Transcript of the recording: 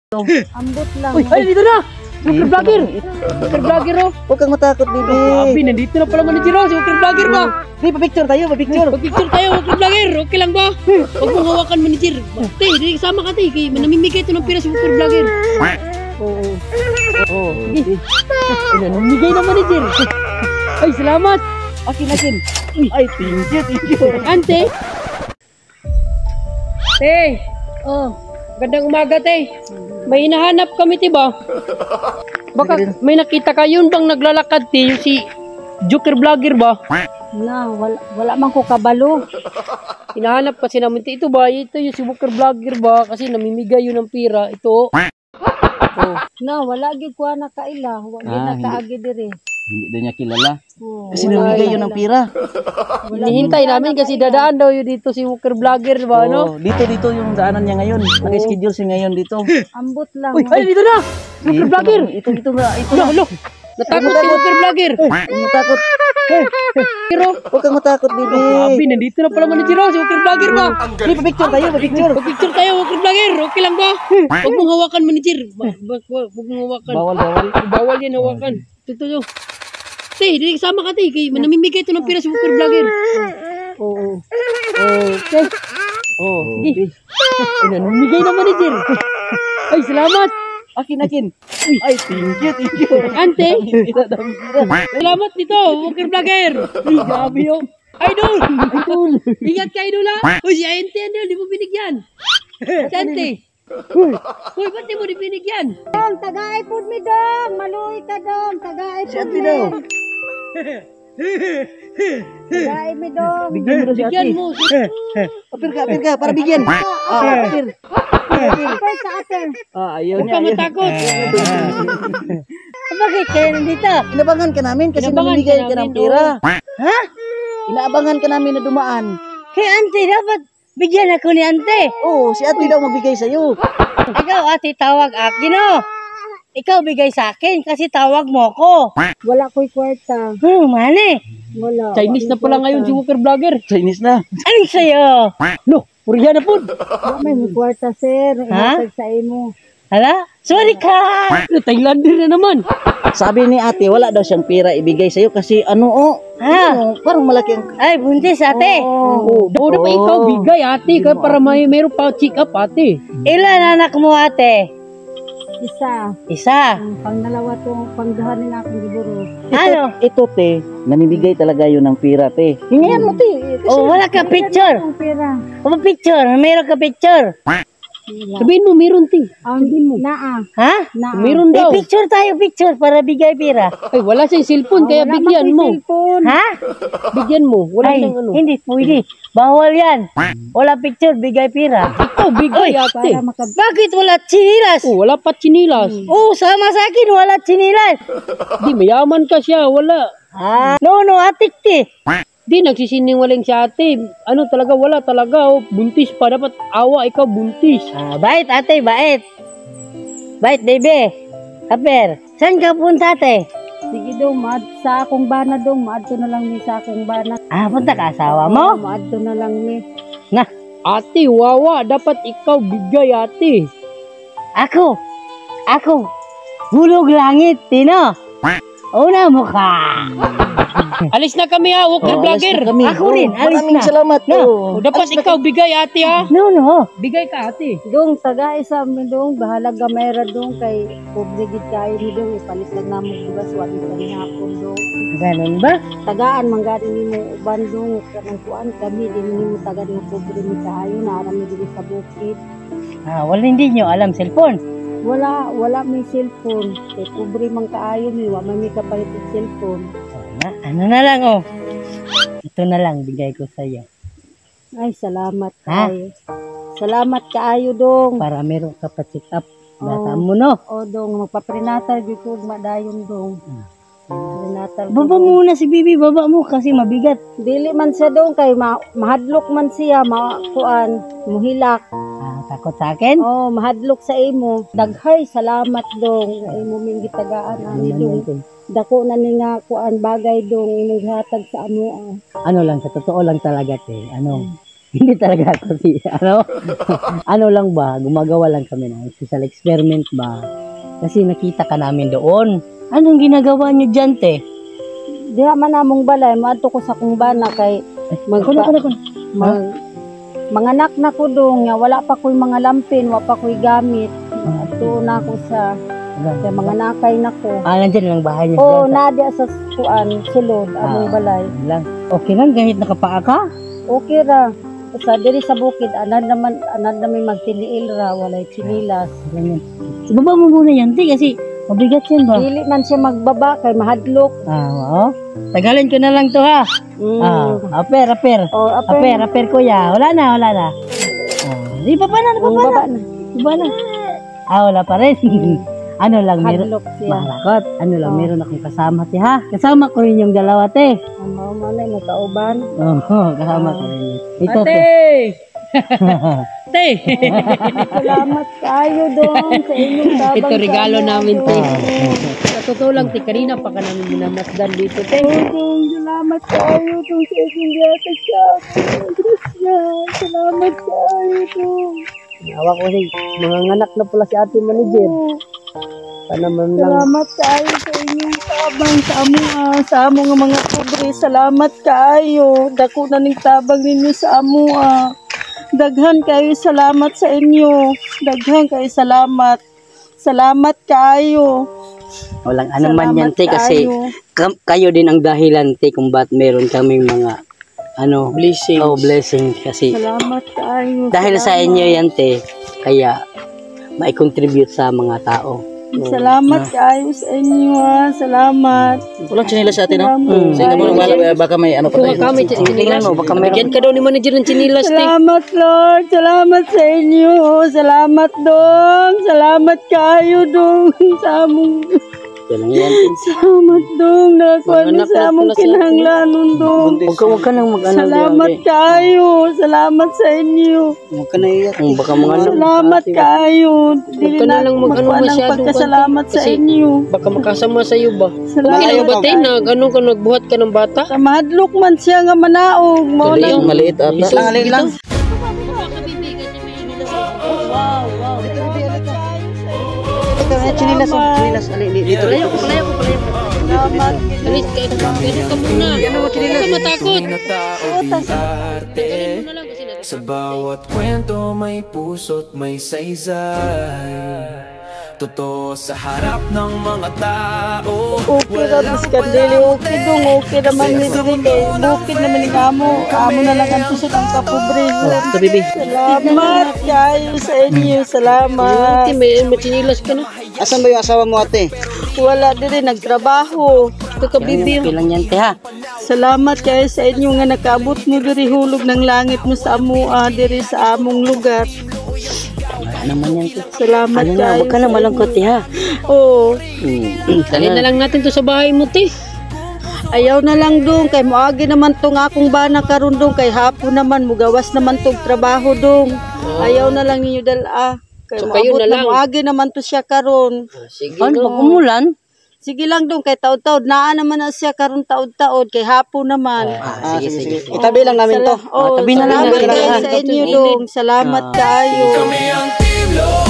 Ambot lang. Uy, ay, dito na! Walker Vlogger! Walker Vlogger, oh! Huwag kang matakot, baby. Grabe, nandito na pala manager, oh! Si Walker Vlogger ba? Di, pa-picture tayo, pa-picture. Pag-picture tayo, Walker Vlogger! Okay lang ba? Huwag mong hawakan, manager. Tay, di kasama ka, tay. Namimigay ito ng pira si Walker Vlogger. Oo. Oo. Sige. Ay, namimigay na, manager. Ay, salamat! Akin. Ay, thank you. Ante! Tay! Oh, gandang umaga, tay. May hinahanap kami, tiba? Baka may nakita ka yun bang naglalakad, ti? Yung si Joker Vlogger ba? Na, wala man ko kabalo. Hinahanap kasi namin, ti. Ito ba? Ito yung si Joker Vlogger ba? Kasi namimigay yun ng pira. Ito. Oh. Na, wala gid ko na kaila. Wala na kaagi dire. Hindi daw niya kilala. Oh, Kasi namigay yun ng pira. Hinihintay namin kasi dadaan daw yun dito si Joker Vlogger ba, no? Dito yung daanan niya ngayon. Naka-schedule siya ngayon dito. ambot lang. Uy, ay, dito na! Joker Vlogger! Ito na. Lo! Natakot si Joker Vlogger! Huwag kang matakot. Pero, Huwag kang matakot, baby. grabe, nandito na pala manager, oh, si Joker Vlogger ba? Di, pa-picture tayo, pa-picture. Pag-picture tayo, Joker Vlogger, okay lang ba? Huwag mong hawakan, manager. Huwag mong hawakan. Bawal. Bawal yan hawakan. Ito yun. Tay, di kasama ka, tay. Namimigay ito ng pira si Joker Vlogger. Oo. Okay. Oh, sige. Ay, namimigay na, manager. Ay, salamat. Akin. Ay, thank you. Ante, salamat dito, Joker Vlogger. Ay, grabe yun. Idol! Ingat ka, idol, ha? Uy, si Ante, di mo binigyan. Si Ante. Uy, ba't di mo di binigyan? Dong, tagaay pud mi dong. Maluy ka dong. Tagaay pud Ate mi. daw. Tagaay mi dong. Bigyan mo daw si Bigyan ate. mo. Apir ka, para bigyan. Apir. Apir sa atin. Ayaw Huwag ka matakot. Bakit kayo nandito? Inabangan ka namin kasi Inabangan namimigay ka ka ng namin, pira. Ha? Inaabangan ka namin na dumaan. Kay ante, dapat bigyan ako ni ante. Oo, si ate daw magbigay sa'yo. Ikaw ate tawag akin, oh. Ikaw bigay sa akin kasi tawag mo ko. Wala ko'y kwarta. Mani. Wala. Chinese na pala ngayon si Joker Vlogger. Chinese na. Anong sa'yo? No, Korean na po. Wala may kwarta, sir. Ihatag sa imo. Hala? Sorry ka! Thailander na naman. Sabi ni ate, wala daw siyang pira ibigay sa'yo kasi parang malaki ang... Ay, buntis ate. Oh, dapat pa ikaw bigay, ate. Kaya para mayroon pa check up, ate. Ilan anak mo ate? Isa. Pang-dalawa to, pang-duhanin akong giburo. Ano? Ito, te, namimigay talaga yun ng pira, te. Hingihan mo, te. Oh, wala ka picture. Ang pera. O picture, meron ka picture. Sabihin mo, meron, ting. Sabihin mo. Naa. Ha? Naa. Meron daw. Picture tayo, picture para bigay pira. Ay, wala siyang cellphone, kaya Wala bigyan man mo. ko'y cellphone. Ha? Bigyan mo. Wala Ay, nang ano. hindi pwede. Bawal yan. Wala picture, bigay pira. Ikaw, bigay, ate. Para makab... Bakit wala chinilas? Oh, wala pa chinilas. Oh, sama sa akin, wala chinilas. Di, mayaman ka siya. Wala. No, atik ti. Di, nagsisiningaling si ate. Ano talaga, wala talaga. Oh. Buntis pa. Dapat awa, ikaw buntis. Bait ate, bait. Bait, baby. Aper, saan ka punta ate? Sige dong, maad sa akong bana dong. Maad to na lang ni sa akong bana. Punta ka asawa mo? Maad to na lang ni. Na, Ate, wawa. Dapat ikaw bigay, ate. ako. Hulog langit, Tino. Una mo ka. Alis na kami, ha. Walker Vlogger. Ako rin, alis Maraming na. salamat. Oh, dapat ikaw bigay, ate, ha. No. Bigay ka, ate. Dong, tagay sa amin dong. Bahala gamera dong kay pobrigid kayo ni dong. Ipalit lang namin bugas. Wali ka niya ako dong. Ganun ba? Tagaan, manggarin ni mo uban dong. Kanang kuan kami, din ni mo tagaan ng pobre ni kayo. Naarami din sa bukid. Wala hindi nyo alam cellphone. Wala may cellphone. Kay pobre man kaayo ni. Wala may kapalit ng cellphone. Ano na lang oh. Ito na lang bigay ko sa iyo. Ay, salamat kaayo. Salamat kaayo dong. Para meron ka pa check up. Bata mo no. O dong, magpa-prenatal dito madayon dong. Prenatal. Baba muna si Bibi, baba mo kasi mabigat. Dili man siya dong kay mahadlok man siya, kuan, muhilak. Takot sa akin? Oh, mahadlok sa imo. Daghay salamat dong sa imo ming gitagaan ani dong. Dako na ni nga kuan bagay dong inighatag sa amo. Ano lang, sa totoo lang talaga te. Hindi talaga ako si, ano lang ba, gumagawa lang kami ng social experiment ba? Kasi nakita ka namin doon. Anong ginagawa niyo dyan, te? Diha man among balay, maadto ko sa kong bana kay manganak na ko dong, nga wala pa ko'y mga lampin, wala pa ko'y gamit. Ato na ko sa kay mga nakay na ko. Nandiyan lang bahay niyo. Oo, nadia sa kuan, sulod, among balay. Lang. Okay lang, ganit nakapaa ka? Okay ra. Sa diri sa bukid, anad naman magtiliil ra, walay chinilas. Ganyan. Ibaba mo muna yan, te, kasi mabigat yan ba? Dili man siya magbaba kay mahadlok. Oo. Tagalin ko na lang to ha. Aper. Oh, Aper, kuya. Wala na. Di pa na. baba na. Diba na? Wala pa rin. Ano lang, meron. Hadlok siya. Malakot. Ano lang, meron akong kasama, te, ha? Kasama ko rin yung dalawa, te. Amo man mo kauban. Kasama ko rin. Ito, te. Te! Salamat kayo dong sa inyong tabang. Ito regalo namin, te. Ah. Sa totoo lang, te, kanina pa ka namin minamasdan dito, te. Salamat kayo dong sa inyong yata sa akin. Salamat kayo dong. Awa ko rin, mga nganak na pala si ate manager. Panaman lang. Salamat kayo sa inyong tabang sa among mga pobre. Salamat kayo. Dako na ning tabang ninyo sa amua. Daghan kayo salamat sa inyo. Daghan kayo salamat. Salamat kayo. Walang ano man yan, te, kasi kayo. kayo din ang dahilan, te, kung ba't meron kaming mga Blessings. blessing kasi Salamat kayo. dahil sa inyo yan, te, kaya mai-contribute sa mga tao. Salamat kayo sa inyo, ha. Salamat. Walang chinilas sa atin, ha? Salamat Sige mo, baka may ano pa Kuha tayo. kami, Tingnan mo, baka meron. bigyan ka daw ni manager ng chinilas, te. Salamat, Lord. Salamat sa inyo. Salamat, dong. Salamat kayo, dong. Sa among... Yan lang yan, te. Salamat, dong. Nakakuha Mga na anak sa na among pala si ate. kinahanglanon, dong. Huwag ka nang mag-ano. Salamat kayo. Salamat sa inyo. Huwag ka na iyak. Baka mga ano. Salamat kayo. Dili ka na na lang mag-ano magkuha ng masyado, pagkasalamat sa kasi- inyo. Baka makasama sa'yo ba? Salamat. Ayaw ba, te, na gano'n ka nagbuhat ka ng bata? Sa mahadlok man siya nga manaog. Mao Dali, lang. Maliit ata. Lang, lang. Ito na chinilas, chinilas. Dito. Salamat. Alis ka, ganun ka muna. Huwag ka matakot. Arte Ano lang kasi natin. sa bawat kwento may puso't may saysay. Totoo sa harap ng mga tao. Okay ra biskandeli. Okay dong. Okay naman ni diri kay bukid naman ni amo. Amo na lang ang tusod ang kapobre. Ito, bibi. Salamat kayo sa inyo. Salamat. Ate, may chinilas ka na. Asan ba yung asawa mo, ate? Wala diri nagtrabaho. Ito ka bibi. Okay lang yan, te, ha? Salamat kayo sa inyo nga nakaabot mo diri hulog ng langit mo sa amua diri sa among lugar. Ano naman yan, te? Salamat Ano na, kayo. huwag ka na malangkot, te, ha? Oo. Dali na lang natin to sa bahay mo, te. Ayaw na lang dong kay moagi naman tong akong bana karon dong kay hapon naman mugawas naman tong trabaho dong. Ayaw na lang ninyo dala. Kay So, kayo moabot na na lang. moagi naman to siya karon. Sige, Ano, pag umulan? Sige lang dong kay taod-taod naa naman na siya karon taod-taod kay hapon naman. Sige. Itabi lang namin to. Oh, tabi na lang salamat natin. kayo sa inyo dong. Salamat kayo. Kami ang Team Lord.